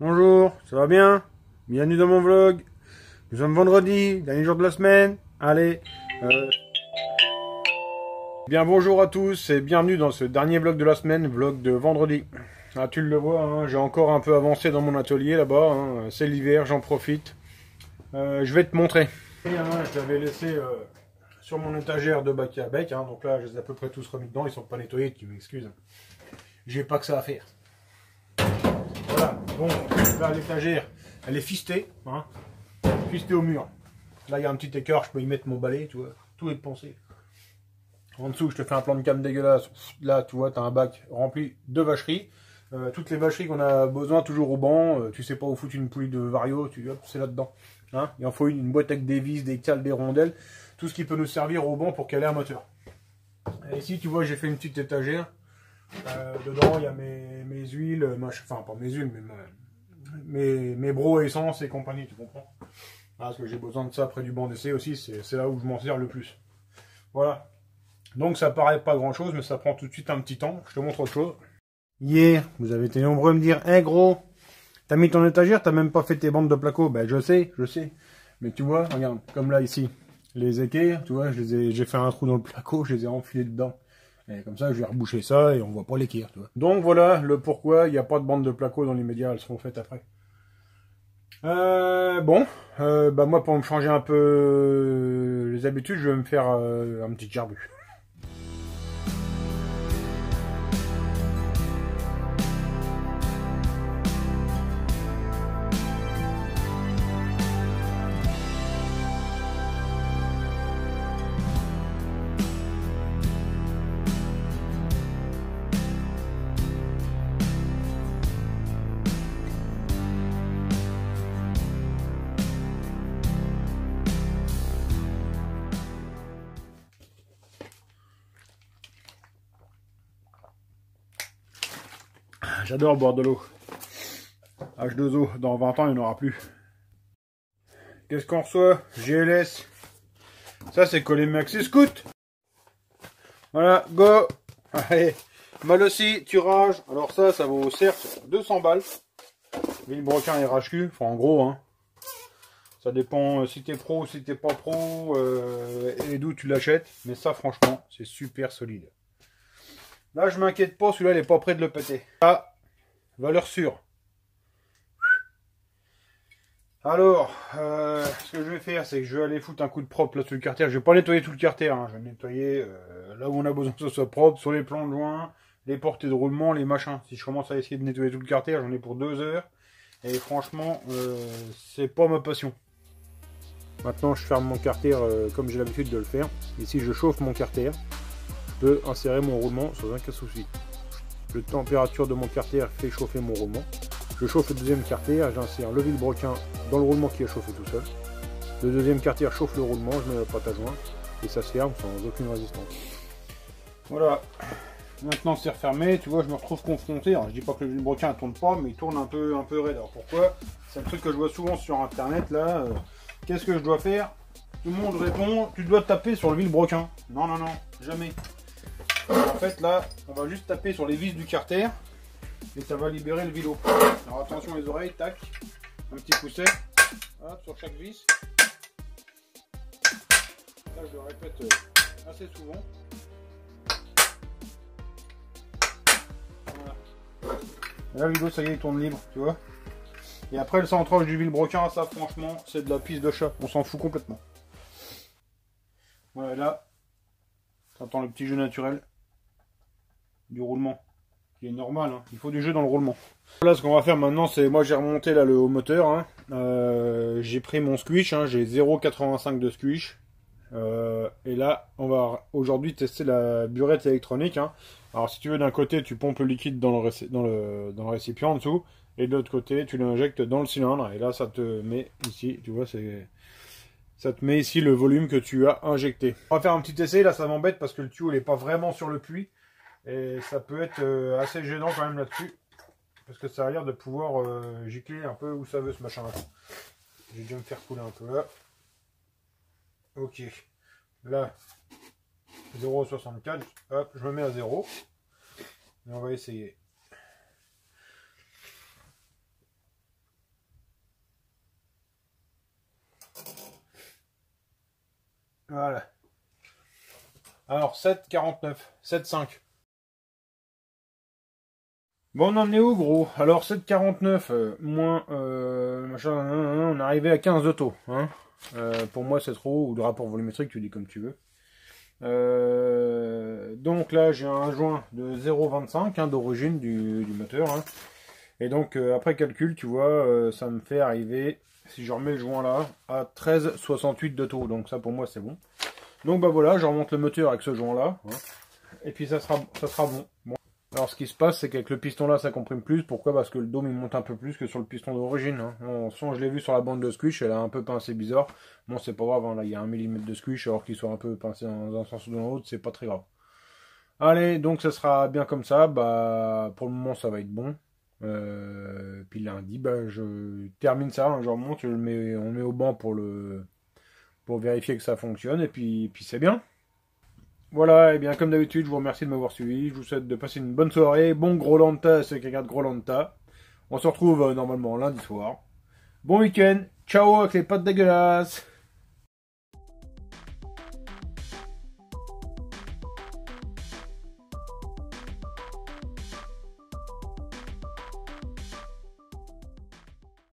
Bonjour, ça va bien? Bienvenue dans mon vlog. Nous sommes vendredi, dernier jour de la semaine. Allez, bien bonjour à tous et bienvenue dans ce dernier vlog de la semaine, vlog de vendredi. Ah, tu le vois, hein, j'ai encore un peu avancé dans mon atelier là-bas. Hein, c'est l'hiver, j'en profite. Je vais te montrer. Je l'avais laissé sur mon étagère de bac à bec. Hein, donc là, je les ai à peu près tous remis dedans. Ils sont pas nettoyés, tu m'excuses. J'ai pas que ça à faire. Voilà, bon, là l'étagère, elle est fistée, hein, fistée au mur. Là il y a un petit écart, je peux y mettre mon balai, tu vois, tout est pensé. En dessous, je te fais un plan de cam dégueulasse. Là, tu vois, tu as un bac rempli de vacheries. Toutes les vacheries qu'on a besoin, toujours au banc. Tu sais pas où foutre une poulie de vario, c'est là-dedans. Hein, il en faut une boîte avec des vis, des cales, des rondelles. Tout ce qui peut nous servir au banc pour caler un moteur. Et ici, tu vois, j'ai fait une petite étagère. Dedans, il y a mes huiles, enfin pas mes huiles, mais mes bros essence et compagnie, tu comprends? Parce que j'ai besoin de ça près du banc d'essai aussi, c'est là où je m'en sers le plus. Voilà. Donc ça paraît pas grand chose, mais ça prend tout de suite un petit temps. Je te montre autre chose. Hier, vous avez été nombreux à me dire, hé gros, t'as mis ton étagère, t'as même pas fait tes bandes de placo. Ben je sais. Mais tu vois, regarde, comme là ici, les équerres, tu vois, j'ai fait un trou dans le placo, je les ai enfilés dedans. Et comme ça, je vais reboucher ça et on voit pas l'équerre, tu vois. Donc voilà le pourquoi il n'y a pas de bande de placo dans l'immédiat, elles seront faites après. Bah moi pour me changer un peu les habitudes, je vais me faire un petit gerbu. J'adore boire de l'eau. H2O, dans 20 ans, il n'y en aura plus. Qu'est-ce qu'on reçoit? GLS. Ça, c'est collé Maxi Scoot. Voilà, go. Allez, mal aussi, tirage. Alors ça vaut certes 200 balles. Villebrequin et RHQ, enfin en gros, hein. Ça dépend si t'es pro ou si t'es pas pro et d'où tu l'achètes. Mais ça, franchement, c'est super solide. Là, je m'inquiète pas, celui-là, il est pas prêt de le péter. Ah, valeur sûre. Alors, ce que je vais faire, c'est que je vais aller foutre un coup de propre là sur le carter. Je vais pas nettoyer tout le carter, hein. Je vais nettoyer là où on a besoin que ce soit propre, sur les plans de joint, les portées de roulement, les machins. Si je commence à essayer de nettoyer tout le carter, j'en ai pour 2 heures. Et franchement, c'est pas ma passion. Maintenant, je ferme mon carter comme j'ai l'habitude de le faire. Ici, je chauffe mon carter. Je peux insérer mon roulement sans aucun souci. La température de mon carter fait chauffer mon roulement. Je chauffe le deuxième carter, j'insère le villebrequin dans le roulement qui a chauffé tout seul. Le deuxième carter chauffe le roulement, je mets la pâte à joint et ça se ferme sans aucune résistance. Voilà, maintenant c'est refermé, tu vois, je me retrouve confronté. Alors, je dis pas que le villebrequin ne tourne pas, mais il tourne un peu raide. Alors pourquoi? C'est un truc que je vois souvent sur internet là. Qu'est-ce que je dois faire? Tout le monde répond, tu dois taper sur le villebrequin. Non, non, non, jamais. En fait là, on va juste taper sur les vis du carter. Et ça va libérer le vilo. Alors attention les oreilles, tac. Un petit pousset. Hop, sur chaque vis. Là je le répète assez souvent. Voilà. Et là le vilo ça y est il tourne libre, tu vois. Et après le centrage du villebrequin, ça franchement c'est de la pisse de chat. On s'en fout complètement. Voilà là. T'entends le petit jeu naturel du roulement. Qui est normal, hein. Il faut du jeu dans le roulement. Là ce qu'on va faire maintenant c'est, moi j'ai remonté là le haut moteur, hein. J'ai pris mon squish, hein. J'ai 0,85 de squish, et là on va aujourd'hui tester la burette électronique, hein. Alors si tu veux, d'un côté tu pompes le liquide dans le récipient en dessous, et de l'autre côté tu l'injectes dans le cylindre, et là ça te met ici, tu vois, ça te met ici le volume que tu as injecté. On va faire un petit essai, là ça m'embête parce que le tuyau il n'est pas vraiment sur le puits. Et ça peut être assez gênant quand même là-dessus. Parce que ça a l'air de pouvoir gicler un peu où ça veut ce machin là. Je vais déjà me faire couler un peu là. Ok. Là, 0,64. Hop, je me mets à 0. Et on va essayer. Voilà. Alors 7,49, 7,5. Bon, on en est où, gros? Alors 7,49 moins machin, on est arrivé à 15 de taux. Hein. Pour moi, c'est trop, ou le rapport volumétrique, tu dis comme tu veux. Donc là, j'ai un joint de 0,25 hein, d'origine du moteur. Hein. Et donc, après calcul, tu vois, ça me fait arriver, si je remets le joint là, à 13,68 de taux. Donc ça, pour moi, c'est bon. Donc bah voilà, je remonte le moteur avec ce joint là. Hein. Et puis ça sera bon. Alors ce qui se passe, c'est qu'avec le piston là, ça comprime plus. Pourquoi? Parce que le dôme il monte un peu plus que sur le piston d'origine. Hein. Bon, je l'ai vu sur la bande de squish, elle a un peu pincé bizarre. Bon, c'est pas grave, hein. Là il y a 1 mm de squish, alors qu'il soit un peu pincé dans un sens ou dans l'autre, c'est pas très grave. Allez, donc ça sera bien comme ça. Bah pour le moment, ça va être bon. Puis lundi, bah, je termine ça, hein, je remonte, on le met au banc pour vérifier que ça fonctionne, et puis c'est bien. Voilà, et bien comme d'habitude, je vous remercie de m'avoir suivi. Je vous souhaite de passer une bonne soirée. Bon gros lanta, ceux qui regardent gros lanta. On se retrouve normalement lundi soir. Bon week-end. Ciao avec les pattes dégueulasses.